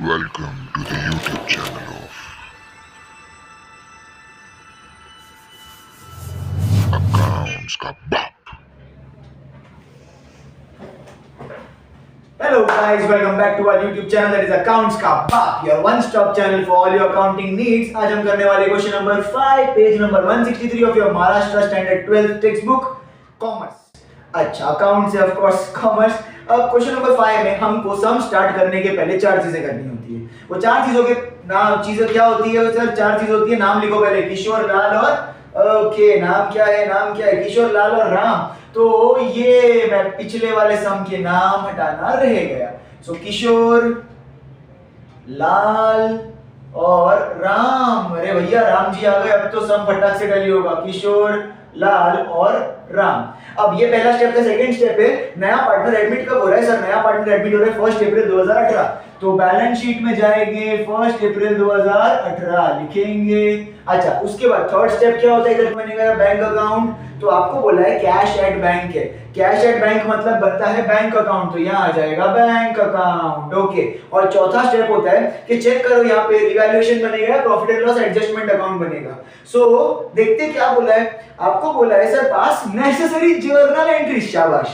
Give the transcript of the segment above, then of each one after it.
Welcome to the YouTube channel of Accounts का बाप। Hello guys, welcome back to our YouTube channel that is Accounts का बाप, your one-stop channel for all your accounting needs। आज हम करने वाले question number 5, page number 163 of your Maharashtra Standard 12 textbook Commerce। अच्छा, account से ऑफ कोर्स कॉमर्स। अब question number 5 में हमको सम स्टार्ट करने के पहले चार चीजें करनी होती है। वो चार चीजों के नाम चीजें क्या होती है? सर चार चीज होती है, नाम लिखो पहले। किशोर लाल और ओके, नाम क्या है? किशोर लाल और राम। तो ये मैं पिछले वाले सम के नाम हटाना रह गया। सो किशोर लाल और राम। अरे भैया राम जी आ गए, अब तो सम फटाक से टली होगा। किशोर लाल और राम। अब ये पहला स्टेप था। सेकंड स्टेप है, नया पार्टनर एडमिट कब हो रहा है? सर नया पार्टनर एडमिट हो रहा है 1 अप्रैल 2018। तो बैलेंस शीट में जाएंगे 1 अप्रैल 2018 लिखेंगे। अच्छा, उसके बाद थर्ड स्टेप क्या होता है? इधर बनेगा बैंक अकाउंट। तो आपको बोला है कैश एट बैंक है। कैश एट बैंक मतलब बनता है बैंक अकाउंट, तो यहाँ आ जाएगा बैंक अकाउंट। ओके, और चौथा स्टेप होता है कि चेक करो यहाँ पे रिवैल्यूएशन बनेगा, profit and loss adjustment account बनेगा। सो देखते क्या बोला है। आपको बोला है सर पास नेसेसरी जर्नल एंट्री। शाबाश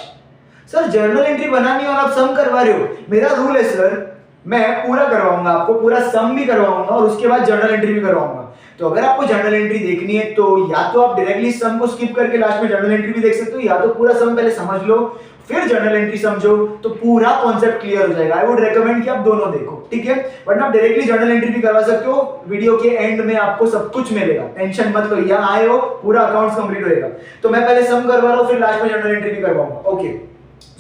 सर, जर्नल एंट्री बनानी और आप सम करवा रहे हो। मेरा रूल है सर, मैं पूरा करवाऊंगा आपको, पूरा सम भी करवाऊंगा और उसके बाद जर्नल एंट्री भी करवाऊंगा। तो अगर आपको जर्नल एंट्री देखनी है तो या तो आप डायरेक्टली सम को स्किप करके लास्ट में जर्नल एंट्री भी देख सकते हो, या तो पूरा सम पहले समझ लो फिर जर्नल एंट्री समझो, तो पूरा कॉन्सेप्ट क्लियर हो जाएगा। आई वुड रेकमेंड कि आप दोनों देखो, ठीक है? वरना आप डायरेक्टली जर्नल एंट्री भी करवा सकते हो। वीडियो के एंड में आपको सब कुछ मिलेगा, टेंशन मत लो। यहाँ आए हो, पूरा अकाउंट्स कंप्लीट होएगा। तो मैं पहले सम करवा रहा हूँ, फिर लास्ट में जर्नल एंट्री भी करवाऊंगा। ओके,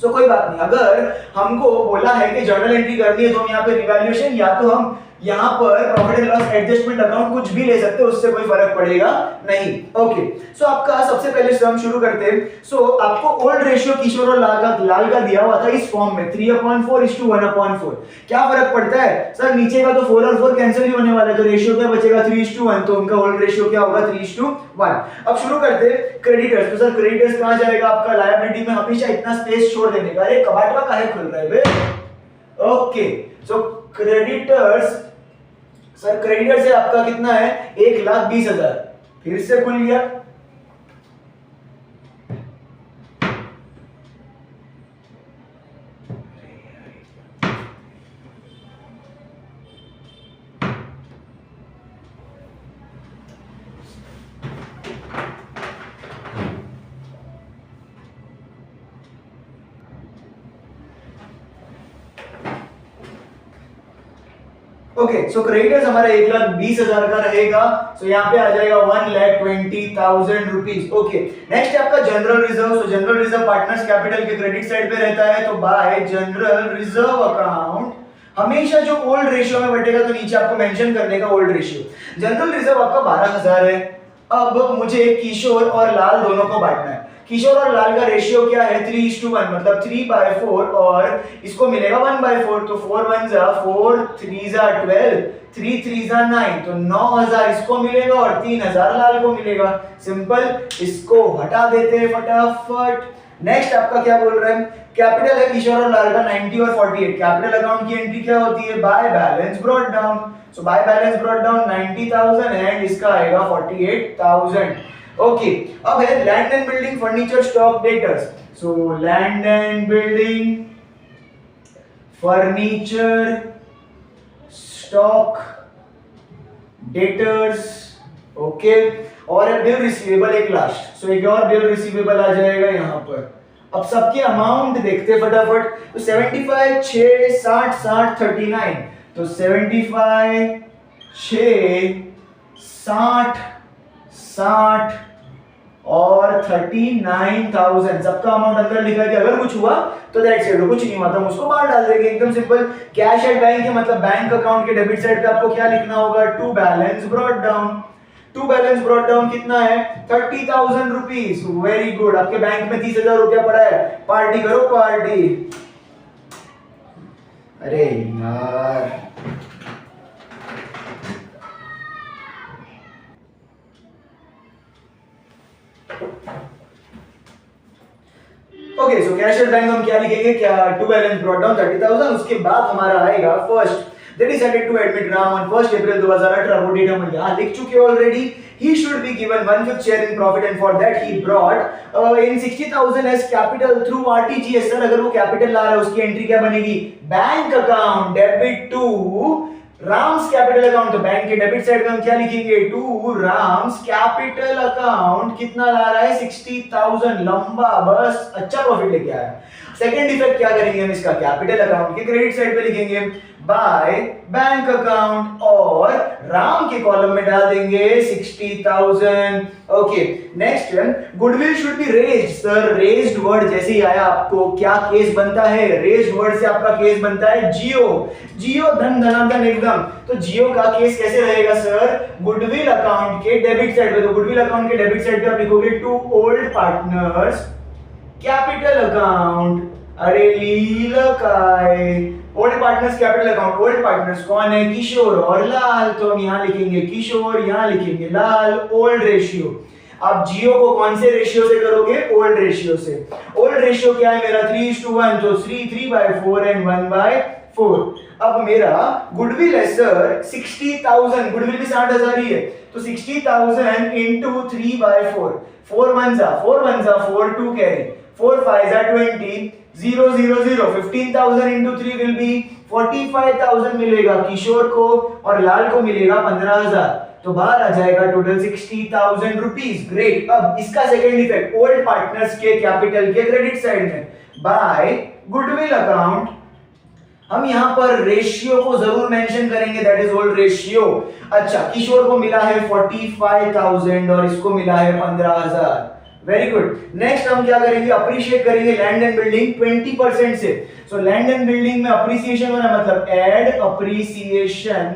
सो कोई बात नहीं। अगर हमको बोला है कि जर्नल एंट्री करनी है तो हम यहाँ पे रिवैल्यूएशन या तो हम यहाँ पर profit and loss adjustment account कुछ भी ले सकते हो, उससे कोई फर्क पड़ेगा नहीं। ओके, सो आपका सबसे पहले सम शुरू करते हैं। सो आपको ओल्ड रेशियो किशोर और लाल का दिया हुआ था इस फॉर्म में 3/4:1/4। क्या फर्क पड़ता है? सर नीचे का तो 4 और 4 कैंसिल ही होने वाला है, तो रेशियो क्या बचेगा? 3:1। तो उनका ओल्ड रेशियो क्या होगा? 3:1। अब शुरू करते हैं क्रेडिटर्स। तो सर क्रेडिटर्स कहां जाएगा? आपका लायबिलिटी में हमेशा इतना स्पेस छोड़ देने का। अरे कबाटवा काहे खुल रहा है बे? Okay, so creditors, sir creditor से आपका कितना है? 1,20,000। फिर से खुल गया। ओके, सो क्रेडिटर्स हमारा 1,20,000 का रहेगा। सो यहाँ पे आ जाएगा 1,20,000 रुपीज। ओके, नेक्स्ट है आपका जनरल रिजर्व। सो जनरल रिजर्व पार्टनर्स कैपिटल के क्रेडिट साइड पे रहता है, तो बाय जनरल रिजर्व अकाउंट हमेशा जो ओल्ड रेशियो में बटेगा, तो नीचे आपको मेंशन करने का ओल्ड रेशियो। जनरल रिजर्व आपका 12,000 है। अब मुझे किशोर और लाल दोनों को बांटना है। किशोर और लाल का रेशियो क्या है? 3:1, मतलब 3/4 और इसको मिलेगा 1/4। तो 4 1 जा 4, 3 जा 12, 3 3 जा 9, तो 9,000 इसको मिलेगा और 3,000 लाल को मिलेगा। सिंपल, इसको हटा देते हैं फटाफट। नेक्स्ट आपका क्या बोल रहा है? कैपिटल है किशोर और लाल का 90 और 48। कैपिटल अकाउंट की एंट्री क्या होती है? By balance brought down. So by balance brought down 90,000 and इसका आएगा 48,000। ओके, अब है land and building furniture stock debtors. So land and building furniture stock debtors. Okay, और बिल रिसीवेबल एक लास्ट। सो एक और बिल रिसीवेबल आ जाएगा यहाँ पर। अब सबके अमाउंट देखते फटाफट। तो 75 6 60 60 39। तो 75 6 60 60 और 39,000 सबका अमाउंट अंदर लिखा है कि अगर कुछ हुआ तो दैट्स इट, कुछ नहीं हुआ तो हम उसको बाहर डाल देंगे। एकदम सिंपल। कैश एट बैंक है मतलब बैंक अकाउंट के डेबिट साइड पे आपको क्या लिखना होगा? To balance brought down. To balance brought down कितना है? 30,000 रुपीज। Very good. आपके बैंक में 30,000 रुपया पड़ा है, पार्टी करो पार्टी। अरे यार, okay, so cash at bank हम क्या लिखेंगे? क्या टू बैलेंस ब्रॉट डाउन 30,000। उसके बाद हमारा आएगा first They decided to admit Ram on 1st April 2018. वो डेट हम यहाँ लिख चुके already. He should be given 1/5 share in profit and for that he brought in 60,000 as capital through RTGS. Sir अगर वो कैपिटल ला रहा है उसकी एंट्री क्या बनेगी? Bank account debit to Ram's capital account. तो बैंक के डेबिट साइड में हम क्या लिखेंगे? To Ram's capital account. कितना ला रहा है? 60,000. लंबा बस अच्छा प्रॉफिट लेके आया. सेकंड इफेक्ट क्या करेंगे हम इसका? कैपिटल अकाउंट के क्रेडिट साइड पे लिखेंगे बाय बैंक अकाउंट और राम के कॉलम में डाल देंगे 60,000. Okay next goodwill should be raised. Sir raised word जैसे ही आया आपको क्या केस बनता है? रेज्ड वर्ड से आपका केस बनता है जियो. जियो धन धनाधन एकदम. तो जियो का केस कैसे रहेगा सर? गुडविल अकाउंट के डेबिट साइड पे. तो गुडविल अकाउंट के डेबिट साइड पे आप लिखोगे to old partners capital account. अरे लीला काय old partners capital account. Old partners कौन है? किशोर और लाल. तो हम यहाँ लिखेंगे किशोर, यहाँ लिखेंगे लाल. Old ratio. आप जियो को कौन से रेशियो से करोगे? ओल्ड रेशियो से. ओल्ड रेशियो क्या है मेरा? 3:1. तो 3/4 एंड 1/4. अब मेरा गुडविल है सर 60,000. गुडविल भी 60,000 ही है. तो 60,000 into 3/4. 4 1 4 2 carry. 4 5 20 0 0 0. 15,000 into 3 will be 45,000 मिलेगा किशोर को और लाल को मिलेगा 15,000. तो बाहर आ जाएगा टोटल 60,000 रुपीज. ग्रेट. अब इसका सेकंड इफेक्ट ओल्ड पार्टनर्स के कैपिटल के क्रेडिट साइड में बाय गुडविल अकाउंट. हम यहाँ पर रेशियो को जरूर मेंशन करेंगे दैट इज ओल्ड रेशियो. अच्छा किशोर को मिला है 45,000 और इसको मिला है 15,000. Very good. नेक्स्ट हम क्या करेंगे? अप्रिशिएट करेंगे लैंड एंड बिल्डिंग 20% से. सो लैंड एंड बिल्डिंग में अप्रिसिएशन होना मतलब add appreciation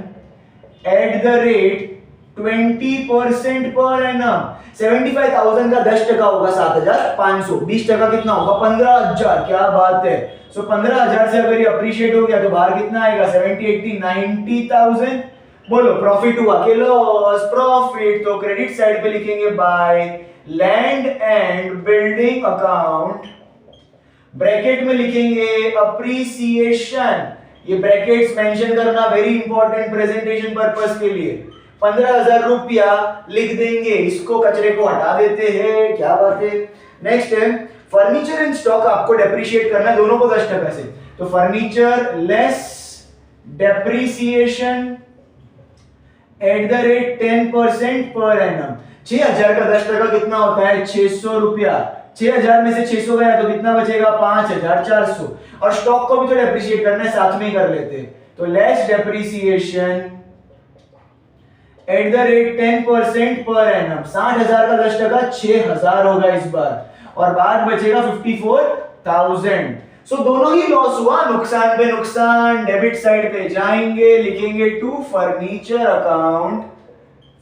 at the rate 20% per annum. 75,000 का 10% होगा 7,500. 20% कितना होगा? 15,000. क्या बात है. सो 15,000 से अगर ये अप्रिशिएट हो गया तो बाहर कितना आएगा? 70 80 90,000. बोलो प्रॉफिट हुआ कि लॉस? प्रॉफिट. तो क्रेडिट साइड पे लिखेंगे by land and building account. Bracket में लिखेंगे अप्रिसिएशन. ये ब्रैकेट्स मेंशन करना वेरी इंपॉर्टेंट प्रेजेंटेशन पर्पस के लिए. 15,000 रुपया लिख देंगे. इसको कचरे को हटा देते हैं. क्या बात है. नेक्स्ट है फर्नीचर एंड स्टॉक. आपको डेप्रिशिएट करना है दोनों को 10% से. तो furniture less depreciation at the rate 10% per annum. 6,000 का 10% कितना होता है? 600 रुपया. 6,000 में से 600 गया तो कितना बचेगा? 5,400. और स्टॉक को भी तो डेप्रिशिएट करना है साथ में ही कर लेते. तो less depreciation at the rate 10% per annum. 60,000 का 10% 6,000 होगा इस बार और बाद बचेगा 54,000. सो दोनों ही लॉस हुआ. नुकसान पे नुकसान. डेबिट साइड पे जाएंगे लिखेंगे to furniture account.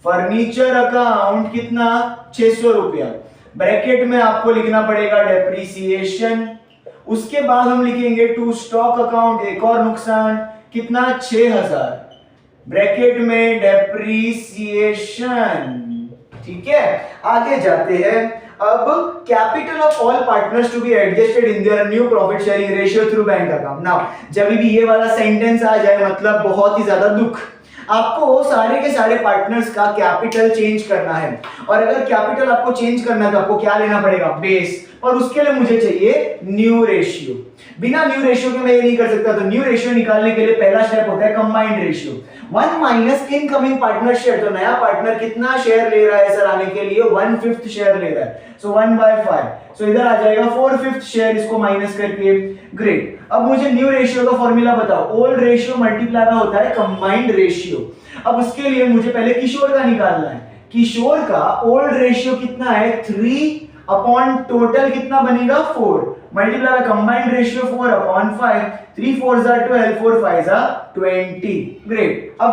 Furniture account कितना? 600 रुपया. ब्रैकेट में आपको लिखना पड़ेगा डेप्रिसिएशन. उसके बाद हम लिखेंगे टू स्टॉक अकाउंट. एक और नुकसान कितना? 6,000. ब्रैकेट में डेप्रिसिएशन. ठीक है आगे जाते हैं. अब capital of all partners to be adjusted in their new profit sharing ratio through bank account. Now जब भी ये वाला सेंटेंस आ जाए मतलब बहुत ही ज्यादा दुख. आपको सारे के सारे पार्टनर्स का कैपिटल चेंज करना है और अगर कैपिटल आपको चेंज करना है तो आपको क्या लेना पड़ेगा? बेस. और उसके लिए मुझे चाहिए न्यू रेशियो. बिना न्यू रेशियो के मैं ये नहीं कर सकता. तो न्यू रेशियो निकालने के लिए पहला स्टेप होता है combined ratio. 1 minus incoming partner share. तो नया पार्टनर कितना शेयर ले रहा है सर आने के लिए? 1/5 शेयर ले रहा है. सो 1/5. सो इधर आ जाएगा 4/5 शेयर. इसको माइनस करके. ग्रेट. अब मुझे न्यू रेशियो का फॉर्मूला बताओ. ओल्ड रेशियो मल्टीप्लाई में होता है कंबाइंड रेशियो. अब उसके लिए मुझे पहले किशोर का निकालना है. किशोर का ओल्ड रेशियो कितना है? 3 अपॉन टोटल कितना बनेगा? 4 multiply by combined ratio 4/5. 3 4s are 12, 4 5s are 20. Great. अब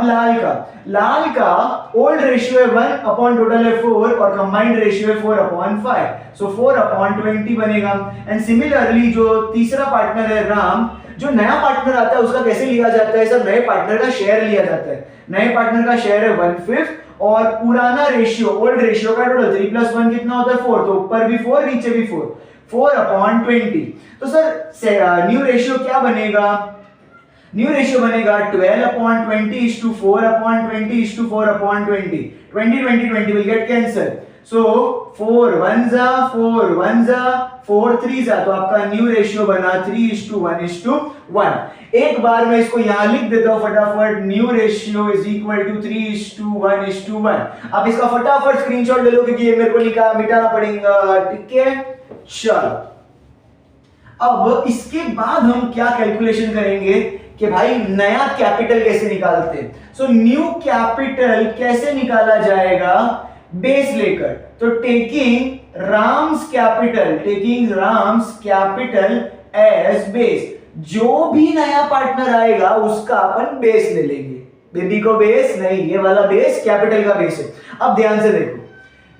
लाल का ओल्ड रेशियो है 1 अपॉन टोटल है 4 और कंबाइंड रेशियो है 4/5. सो 4/20 बनेगा. एंड सिमिलरली जो तीसरा पार्टनर है राम, जो नया पार्टनर आता है उसका कैसे लिया जाता है सर? नए पार्टनर का शेयर लिया जाता है. नए पार्टनर का शेयर है 1/5 और पुराना रेशियो ओल्ड रेशियो का टोटल 3 + 1 कितना होता है? 4. तो ऊपर भी 4 नीचे भी 4. 4/20. तो सर न्यू रेशियो क्या बनेगा? न्यू रेशियो बनेगा 12/20:4/20:4/20 20 will get cancel. So 4 1 4 1 4 3 तो आपका न्यू रेशियो बना 3:1:1. एक बार मैं इसको यहां लिख देता हूं फटाफट. New ratio is equal to 3:1:1. आप इसका फटाफट स्क्रीनशॉट ले लो क्योंकि ये मेरे को मिटाना पड़ेगा. ठीक है, चलो. अब इसके बाद हम क्या कैलकुलेशन करेंगे कि भाई नया कैपिटल कैसे निकालते हैं. सो न्यू कैपिटल कैसे निकाला जाएगा, बेस लेकर. तो taking Ram's capital as base. जो भी नया पार्टनर आएगा उसका अपन बेस ले लेंगे. बेबी को बेस नहीं, ये वाला बेस कैपिटल का बेस है. अब ध्यान से देखो,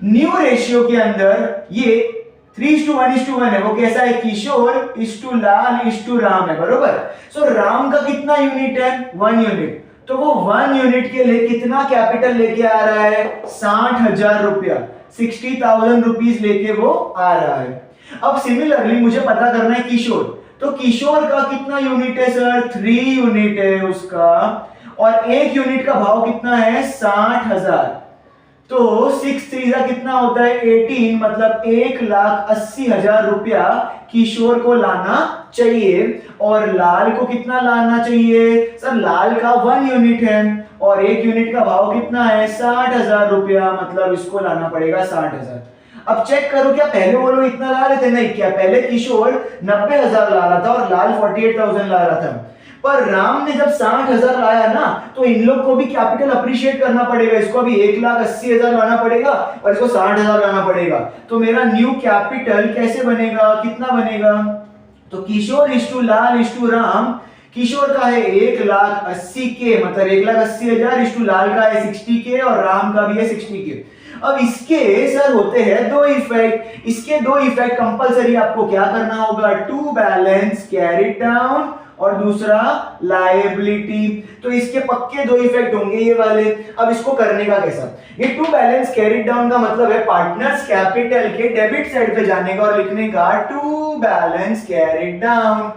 न्यू रेशियो के अंदर ये 3:1:1 है. वो कैसा है, किशोर इस टू लाल इस टू राम है, बरोबर. सो राम का कितना यूनिट है, 1 यूनिट. तो वो 1 यूनिट के लिए कितना कैपिटल लेके आ रहा है, 60,000 रुपया, 60,000 रुपीज लेके वो आ रहा है. अब सिमिलरली मुझे पता करना है किशोर. तो किशोर का कितना यूनिट है सर, 3 यूनिट है उसका, और 1 यूनिट का भाव कितना है, 60,000. तो 6 3 कितना होता है, 18. मतलब 1,80,000 रुपया किशोर को लाना चाहिए. और लाल को कितना लाना चाहिए सर, लाल का 1 यूनिट है और 1 यूनिट का भाव कितना है, 60,000 रुपया. मतलब इसको लाना पड़ेगा 60,000. अब चेक करो, क्या पहले वो लोग इतना ला रहे थे, नहीं. क्या पहले किशोर 90,000 ला रहा था और लाल 48,000 ला रहा था. पर राम ने जब 60,000 लाया ना, तो इन लोग को भी कैपिटल अप्रिशिएट करना पड़ेगा. इसको भी 1,80,000 लाना पड़ेगा और इसको 60,000 लाना पड़ेगा. तो मेरा न्यू कैपिटल कैसे बनेगा, कितना बनेगा. तो किशोर इस टू लाल इस टू राम. किशोर का है 1,80,000, मतलब 1,80,000 इस टू लाल का है 60,000 और राम का भी है 60,000. अब इसके सर होते हैं 2 इफेक्ट. इसके 2 इफेक्ट कंपलसरी आपको क्या करना होगा, टू बैलेंस कैरी डाउन और दूसरा लायबिलिटी. तो इसके पक्के 2 इफेक्ट होंगे ये वाले. अब इसको करने का कैसा, ये टू बैलेंस कैरी डाउन का मतलब है पार्टनर्स कैपिटल के डेबिट साइड पे जाने का और लिखने का टू बैलेंस कैरी डाउन.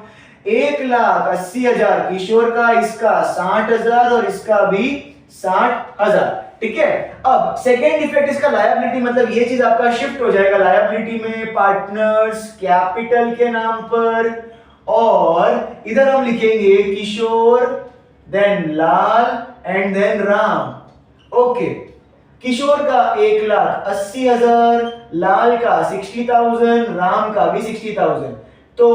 1,80,000 किशोर का, इसका 60,000 और इसका भी 60,000. ठीक है. अब सेकेंड इफेक्ट इसका लायबिलिटी, मतलब ये चीज आपका शिफ्ट हो जाएगा लायबिलिटी में पार्टनर्स कैपिटल के नाम पर. और इधर हम लिखेंगे Kishore, then Lal and then Ram. Okay. Kishore का 1,80,000, लाल का 60,000, राम का भी 60,000. तो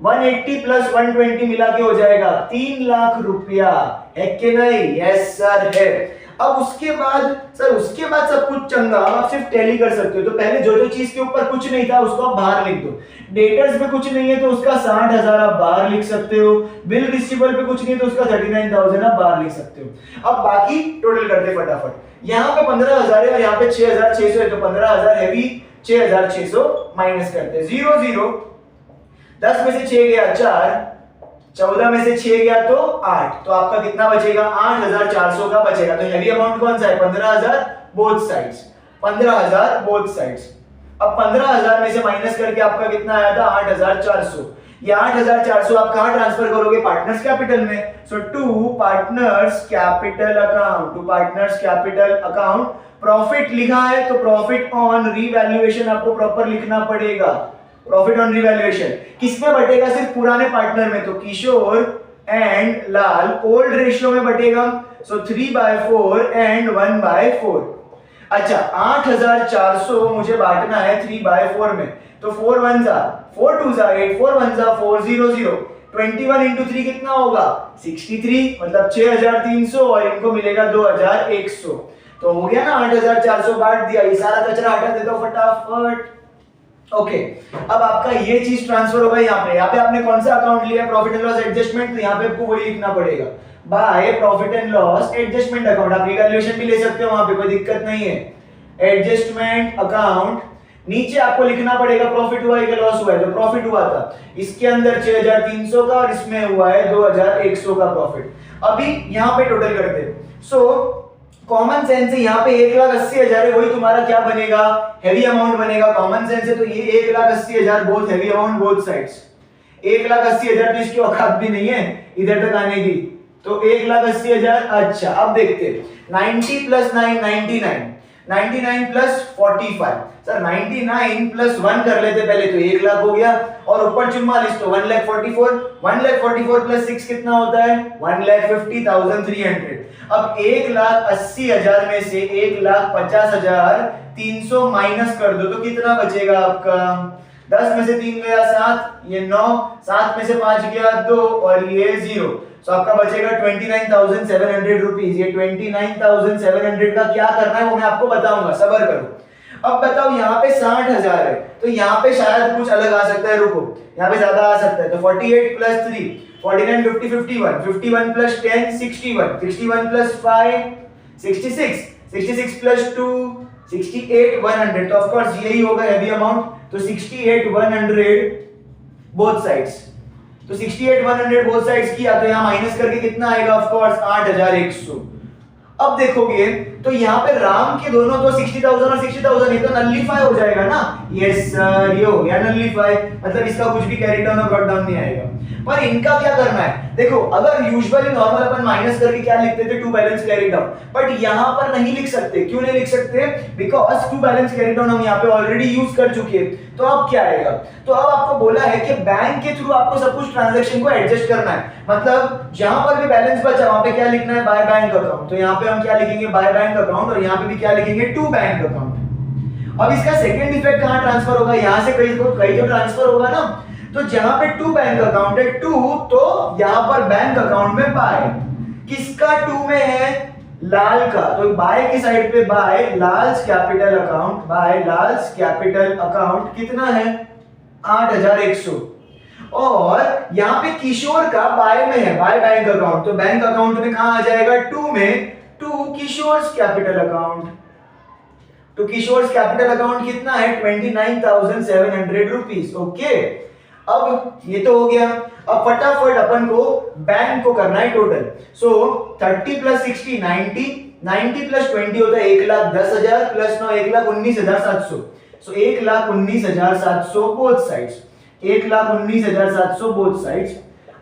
180 प्लस 120 मिला के हो जाएगा 3 लाख रुपया. है कि नहीं, यस सर है. अब उसके बाद सब कुछ चंगा. आप सिर्फ टैली कर सकते हो. तो पहले जो चीज के ऊपर कुछ नहीं था उसको आप बाहर लिख दो. डेटर्स पे कुछ नहीं है तो उसका 60,000 आप बाहर लिख सकते हो. बिल रिसीवेबल पे कुछ नहीं है तो उसका 39,000 आप बाहर लिख सकते हो. अब बाकी टोटल करते फटाफट. यहाँ पे 15,000 है और यहाँ पे 6,600 है. तो 15,000 हैवी, 6,600 माइनस करते. 0 0. 10 में से 6 गया 4, 14 में से 6 गया तो 8. तो आपका कितना बचेगा, 8,400 का बचेगा. तो हैवी अमाउंट कौन सा है, 15,000 बोथ साइड्स. 15,000 both sides. अब 15,000 में से माइनस करके आपका कितना आया था, 8,400. ये 8,400 आप कहां ट्रांसफर करोगे, पार्टनर्स कैपिटल में. So to partners capital account. To partners capital account. Profit लिखा है तो प्रॉफिट ऑन रीवैल्यूएशन आपको प्रॉपर लिखना पड़ेगा. प्रॉफिट ऑन रिवैल्यूएशन किसमें बटेगा, सिर्फ पुराने पार्टनर में. तो किशोर एंड लाल ओल्ड रेशियो में बटेगा. सो 3/4 एंड 1/4. अच्छा, 8,400 मुझे बांटना है 3/4 में. तो 4 1 4 2 8 4 1 400. 21 into 3 कितना होगा, 63. मतलब 6,300 और इनको मिलेगा 2,100. तो हो गया ना, 8,400 बांट दिया. ये सारा कचरा हटा देता हूं फटाफट. ओके. अब आपका ये चीज ट्रांसफर होगा यहाँ पे आपने कौन सा अकाउंट लिया, प्रॉफिट एंड लॉस एडजस्टमेंट. तो यहाँ पे आपको वही लिखना पड़ेगा, by profit and loss adjustment account. आप रिवैल्यूएशन भी ले सकते हो, वहां पे कोई दिक्कत नहीं है. Adjustment account. नीचे आपको लिखना पड़ेगा प्रॉफिट हुआ है कि लॉस हुआ है. तो प्रॉफिट हुआ था, इसके अंदर 6,300 का और इसमें हुआ है 2,100 का प्रॉफिट. अभी यहाँ पे टोटल करते हैं. सो कॉमन सेंस है, यहाँ पे 1,80,000 है, वही तुम्हारा क्या बनेगा, हैवी अमाउंट बनेगा. कॉमन सेंस है तो ये 1,80,000 both heavy amount both sides. 1,80,000 तो इसकी औकात भी नहीं है इधर तक आने की, तो 1,80,000। अच्छा अब देखते हैं 90 प्लस 9 99, 99 प्लस 45। सर 99 प्लस 1 कर लेते पहले तो 1,00,000 हो गया, और ऊपर 44 तो 1,44,000, 1,44,000 प्लस 6 कितना होता है 1,50,300। अब 1,80,000 में से 1,50,300 माइनस कर दो तो कितना बचेगा आपका, 10 में से 3 गया 7, ये 9, 7 में से 5 गया 2 और ये 0, तो आपका बचेगा 29,700 रुपीज। ये 29,700 का क्या करना है वो मैं आपको बताऊंगा, सब्र करो। अब बताओ यहाँ पे 60,000 है तो यहाँ पे शायद कुछ अलग आ सकता है, रुको यहाँ पे ज्यादा आ सकता है, तो 48 प्लस 3 49 50 51 51 प्लस 10 61 61 प्लस 5 66 66 प्लस 2 68 100, तो ऑफ कोर्स यही होगा हैवी अमाउंट, तो 68 100 बोथ साइड्स, तो 68 100 बोथ साइड्स किया तो यहाँ माइनस करके कितना आएगा, ऑफ कोर्स 8,100। अब देखोगे तो यहाँ पे राम के दोनों तो 60,000 और 60,000 ये तो नलिफाई हो जाएगा ना, यस सर ये हो गया नलिफाई, मतलब इसका कुछ भी कैरी डाउन और ब्रॉट डाउन नहीं आएगा। पर इनका क्या करना है, देखो अगर यूजुअली नॉर्मल अपन माइनस करके क्या लिखते थे to balance carry down, but यहाँ पर नहीं लिख सकते, क्यों नहीं लिख सकते, because to balance carry down हम यहाँ पे ऑलरेडी यूज कर चुके हैं। तो अब क्या आएगा, तो अब आपको बोला है कि बैंक के थ्रू आपको सब कुछ ट्रांजैक्शन को एडजस्ट करना है, मतलब जहां पर भी बैलेंस बचा वहां पे क्या लिखना है, बाय बैंक अकाउंट, तो यहाँ पे हम क्या लिखेंगे बाय बैंक अकाउंट, और यहाँ पे भी क्या लिखेंगे टू बैंक अकाउंट। अब इसका सेकंड इफेक्ट कहां ट्रांसफर होगा, यहां से कहीं तो ट्रांसफर होगा ना, तो जहां पे टू बैंक अकाउंट है टू, तो यहां पर बैंक अकाउंट में बाय, किसका टू में है, लाल का, तो बाय की साइड पे by Lal's capital account, by Lal's capital account कितना है 8,100, और यहाँ पे किशोर का बाय में है बाय बैंक अकाउंट, तो बैंक अकाउंट में कहां आ जाएगा टू में, टू किशोर्स कैपिटल अकाउंट, तो किशोर्स कैपिटल अकाउंट कितना है 29,700 रुपीस। ओके अब ये तो हो गया, अब फटाफट अपन को बैंक को करना है टोटल, सो 30 प्लस 60 90, 90 प्लस 20 होता है 1,10,000 प्लस 9 1,19,700, सो 1,19,700 बोथ साइड्स, 1,19,700 बोथ साइड्स।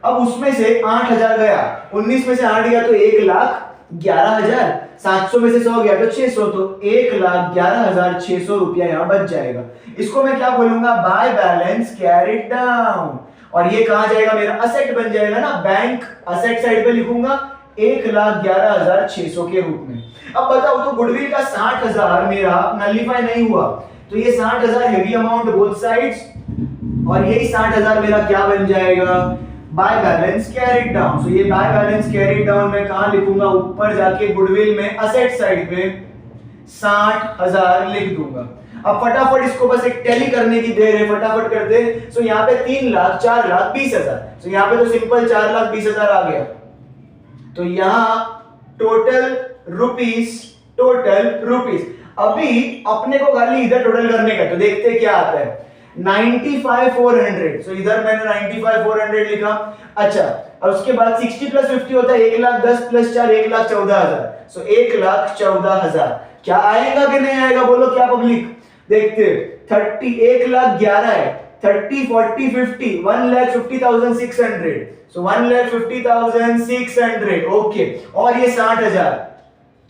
अब उसमें से 8,000 गया, 19 में से 8 गया तो 1,11,000, 700 में से 100 गया तो 600, तो 1,11,600 रुपया यहाँ बच जाएगा। इसको मैं क्या बोलूंगा, बाय बैलेंस कैरिड डाउन, और ये कहां जाएगा मेरा असेट बन जाएगा ना, बैंक असेट साइड पे लिखूंगा 1,11,600 के रूप में। अब बताओ तो गुडविल का 60,000 मेरा नलिफाई नहीं हुआ, तो ये 60,000 हेवी अमाउंट बोथ साइड्स, और यही 60,000 मेरा क्या बन जाएगा बाय बैलेंस कैरिड डाउन। सो ये बाय बैलेंस कैरिड डाउन मैं कहां लिखूंगा, ऊपर जाके गुडविल में असेट साइड पे 60,000 लिख दूंगा। अब फटाफट इसको बस एक टैली करने की देर है, फटाफट कर दे। सो यहाँ पे 3 लाख 4 लाख 20,000, सो यहाँ पे तो सिंपल 4 लाख 20,000 आ गया, तो यहाँ टोटल रुपीस अभी अपने को खाली इधर टोटल करने का, तो देखते क्या आता है 95,400, सो इधर मैंने 95,400 लिखा। अच्छा और उसके बाद 60 प्लस 50 होता है 1,10,000 प्लस 4 1,14,000, सो 1,14,000 क्या आएगा कि नहीं आएगा, बोलो क्या पब्लिक, देखते 30 1,11,000 है, 30 40 50 1,50,600, सो 1,50,600 ओके, और ये 60,000।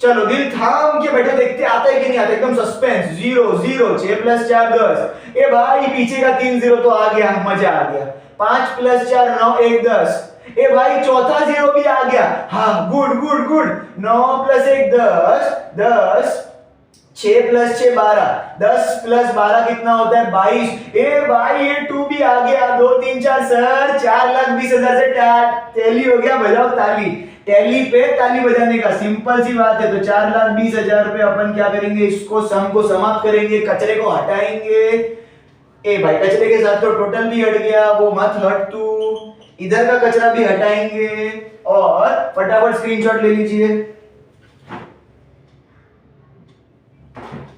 चलो दिल थाम के बैठे देखते आता है कि नहीं आता, एकदम सस्पेंस, 0 0 6 प्लस 4 10, ए भाई पीछे का 3 0 तो आ गया, मजा आ गया, 5 प्लस 4 9 1 10, ए भाई चौथा 0 भी आ गया, हाँ good good good, 9 plus 1 10 10, 6 plus 6 12, 10 plus 12 कितना होता है 22, ए भाई ये 2 भी आ गया, 2 3 4 सर 4,20,000 से टैली हो गया, बजाओ ताली, टैली पे ताली बजाने का सिंपल सी बात है। तो 4,20,000 रुपए अपन क्या करेंगे, इसको सम को समाप्त करेंगे, कचरे को हटाएंगे, ए भाई कचरे के साथ तो टोटल भी हट गया, वो मत हट तू, इधर का कचरा भी हटाएंगे, और फटाफट स्क्रीनशॉट ले लीजिए।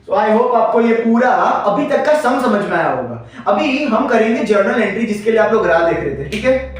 तो आई होप आपको ये पूरा अभी तक का सम समझ में आया होगा। अभी हम करेंगे जर्नल एंट्री, जिसके लिए आप लोग राह देख रहे थे, ठीक है।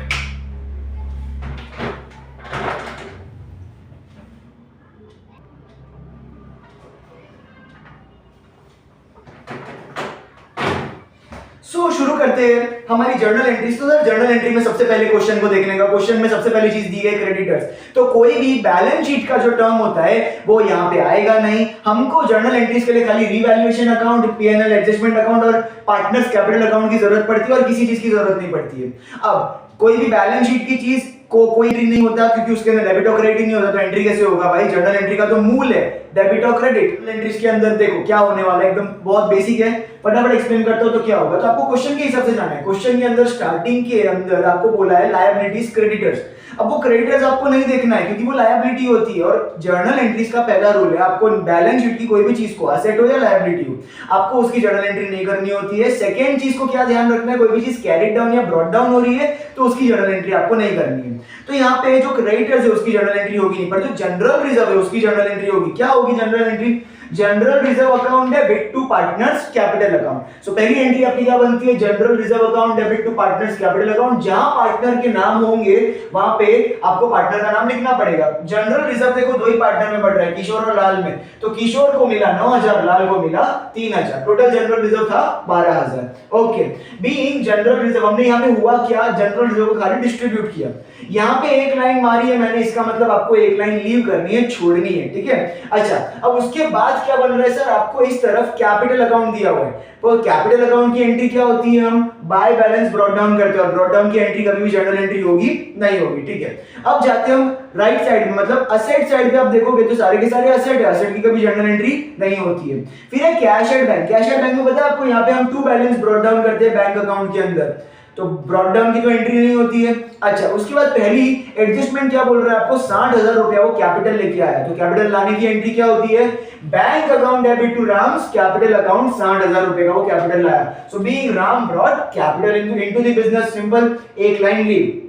शुरू करते हैं हमारी जर्नल एंट्रीज। तो सर जर्नल एंट्री में सबसे पहले क्वेश्चन को देखने का, क्वेश्चन में सबसे पहली चीज दी है क्रेडिटर्स। तो कोई भी बैलेंस शीट का जो टर्म होता है वो यहाँ पे आएगा नहीं। हमको जर्नल एंट्रीज के लिए खाली revaluation account, PNL adjustment account और पार्टनर्स कैपिटल अकाउंट की जरूरत पड़ती है और किसी चीज की जरूरत नहीं पड़ती है। अब कोई भी बैलेंस शीट की चीज को कोई एंट्री नहीं होता क्योंकि उसके अंदर डेबिट और क्रेडिट नहीं होता, तो एंट्री कैसे होगा भाई? जर्नल एंट्री का तो मूल है डेबिट और क्रेडिट। एंट्रीज के अंदर देखो क्या होने वाला है, एकदम बहुत बेसिक है, फटाफट एक्सप्लेन करता हूं तो क्या होगा। तो आपको क्वेश्चन के हिसाब से जाना है। क्वेश्चन के अंदर स्टार्टिंग के अंदर आपको बोला है लायबिलिटीज क्रेडिटर्स। अब वो क्रेडिटर्स आपको नहीं देखना है क्योंकि वो लायबिलिटी होती है, और जर्नल एंट्रीज का पहला रूल है आपको बैलेंस शीट की कोई भी चीज को, असेट हो या लायबिलिटी हो, आपको उसकी जर्नल एंट्री नहीं करनी होती है। सेकेंड चीज को क्या ध्यान रखना है, कोई भी चीज कैरिड डाउन या ब्रॉट डाउन हो रही है तो उसकी जर्नल एंट्री आपको नहीं करनी है। तो यहाँ पे जो क्रेडिटर्स है उसकी जर्नल एंट्री होगी नहीं, पर जो जनरल रिजर्व है उसकी जर्नल एंट्री होगी। क्या होगी general entry? General reserve account debit to partners capital account. So पहली एंट्री आपकी क्या बनती है? General reserve account debit to partners capital account. जहां पार्टनर के नाम होंगे वहां पे आपको पार्टनर का नाम लिखना पड़ेगा। जनरल रिजर्व देखो दो ही पार्टनर में बढ़ रहा है, किशोर और लाल में। तो किशोर को मिला 9000, लाल को मिला 3000, टोटल जनरल रिजर्व था 12000। ओके, बीइंग जनरल रिजर्व, हमने यहाँ पे हुआ क्या, जनरल रिजर्व को खाली डिस्ट्रीब्यूट किया। यहाँ पे एक लाइन मारी है मैंने, इसका मतलब आपको एक लाइन लीव करनी है, छोड़नी है, ठीक है। अच्छा, अब उसके बाद क्या बन रहा है सर, आपको इस तरफ कैपिटल अकाउंट दिया हुआ है। तो कैपिटल अकाउंट की एंट्री क्या होती है? हम बाय बैलेंस ब्रॉट डाउन करते हैं, और ब्रॉट डाउन की एंट्री कभी भी जर्नल एंट्री होगी नहीं होगी, ठीक है। अब जाते हैं हम राइट साइड में, मतलब असेट साइड पे आप देखोगे तो सारे के सारे असेट है, असेट की कभी जर्नल एंट्री नहीं होती है। फिर है cash at bank. Cash at bank में पता है आपको, यहाँ पे हम टू बैलेंस ब्रॉट डाउन करते हैं बैंक अकाउंट के अंदर, तो ब्रॉट डाउन की तो एंट्री नहीं होती है। अच्छा, उसके बाद पहली एडजस्टमेंट क्या बोल रहा है आपको, 60,000 रुपया वो कैपिटल लेके आया, तो कैपिटल लाने की एंट्री क्या होती है? Bank account debit to Ram's capital account, 60,000 रुपए का वो कैपिटल लाया। So being Ram brought capital into the business, simple, एक लाइन लीव।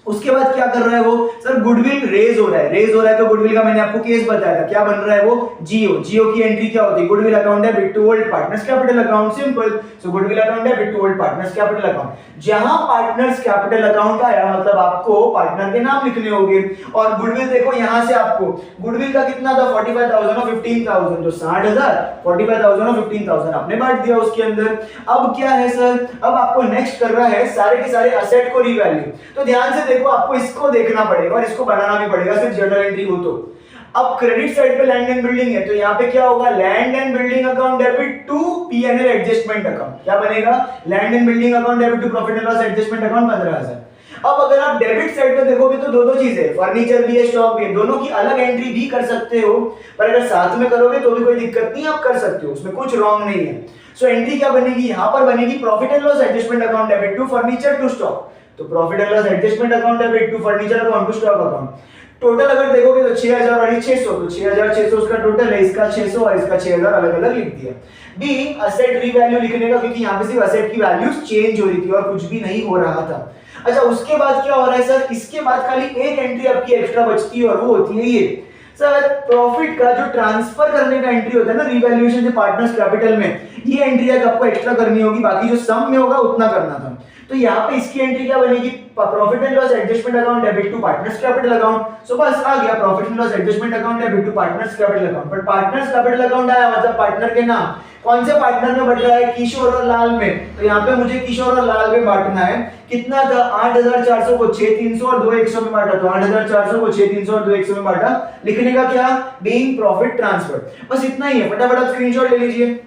उसके बाद क्या कर रहा है वो, सर गुडविल रेज हो रहा है। रेज हो रहा है तो गुडविल का मैंने आपको केस बताया था, क्या बन रहा है वो, जीओ। जीओ की एंट्री क्या होती है? Goodwill account debit to old partners capital account, simple. So goodwill account debit to old partners capital account. जहां पार्टनर्स कैपिटल अकाउंट आया मतलब आपको पार्टनर के नाम लिखने होंगे। और गुडविल देखो यहां से आपको गुडविल का कितना था, 45,000 और 15,000, तो 60,000, 45,000 और 15,000 आपने बांट दिया उसके अंदर। अब क्या है सर, अब आपको नेक्स्ट कर रहा है सारे के सारे असेट को रीवैल्यू। तो ध्यान से देखो, आपको इसको देखना पड़ेगा और इसको बनाना भी पड़ेगा सिर्फ जर्नल एंट्री हो तो। अब क्रेडिट साइड पे लैंड एंड बिल्डिंग है, तो यहाँ पे क्या होगा, land and building account debit to PNL adjustment account. क्या बनेगा? Land and building account debit to profit and loss adjustment account 15,000। अब अगर आप डेबिट साइड पे देखोगे तो दो चीजें, फर्नीचर भी है, स्टॉक भी है, दोनों की अलग एंट्री भी कर सकते हो, पर अगर साथ में करोगे तो भी कोई दिक्कत नहीं, आप कर सकते हो, उसमें कुछ रॉन्ग नहीं है। सो एंट्री क्या बनेगी, यहाँ पर बनेगी profit and loss adjustment account debit to furniture to stock. तो profit and loss adjustment account debit to furniture account to stock account. Total अगर देखोगे तो 6,000 और 600, तो 6,600 उसका टोटल है, इसका 600 और इसका 6,000 अलग अलग लिख दिया। बी असेट रीवैल्यू लिखने का, क्योंकि यहाँ पे सिर्फ असेट की वैल्यूज चेंज हो रही थी और कुछ भी नहीं हो रहा था। अच्छा, उसके बाद क्या हो रहा है सर, इसके बाद खाली एक एंट्री आपकी एक्स्ट्रा बचती है और वो होती है ये सर, प्रॉफिट का जो ट्रांसफर करने का एंट्री होता है ना रिवैल्यूएशन से पार्टनर्स कैपिटल में, ये एंट्री आपको एक्स्ट्रा करनी होगी, बाकी जो सम में होगा उतना करना था। तो यहाँ पे इसकी एंट्री क्या बनेगी, profit and loss adjustment account debit to partners capital account. So बस आ गया profit and loss adjustment account debit to partners capital account. पर पार्टनर्स कैपिटल अकाउंट आया मतलब पार्टनर के नाम, कौन से पार्टनर में बढ़ रहा है, किशोर और लाल में। तो यहाँ पे मुझे किशोर और लाल में बांटना है, कितना था, 8,400 को 6,300 और 2,100 में बांटा, तो 8,400 को 6,300 और 2,100 में बांटा। लिखने का क्या, बीइंग प्रॉफिट ट्रांसफर, बस इतना ही है। फटाफट आप स्क्रीनशॉट ले लीजिए।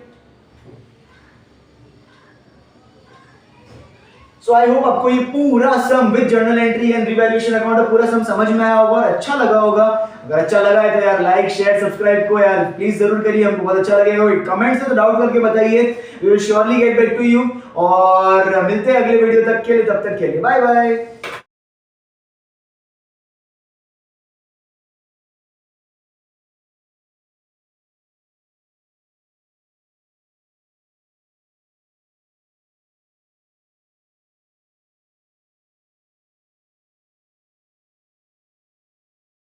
सो आई होप आपको ये पूरा सम विद journal entry and revaluation account पूरा सम समझ में आया होगा और अच्छा लगा होगा। अगर अच्छा लगा है तो यार लाइक शेयर सब्सक्राइब को यार प्लीज जरूर करिए, हमको बहुत अच्छा लगेगा। कमेंट से तो डाउट करके बताइए, we will surely get back to you. और मिलते हैं अगले वीडियो तक के लिए, तब तक के लिए बाय बाय।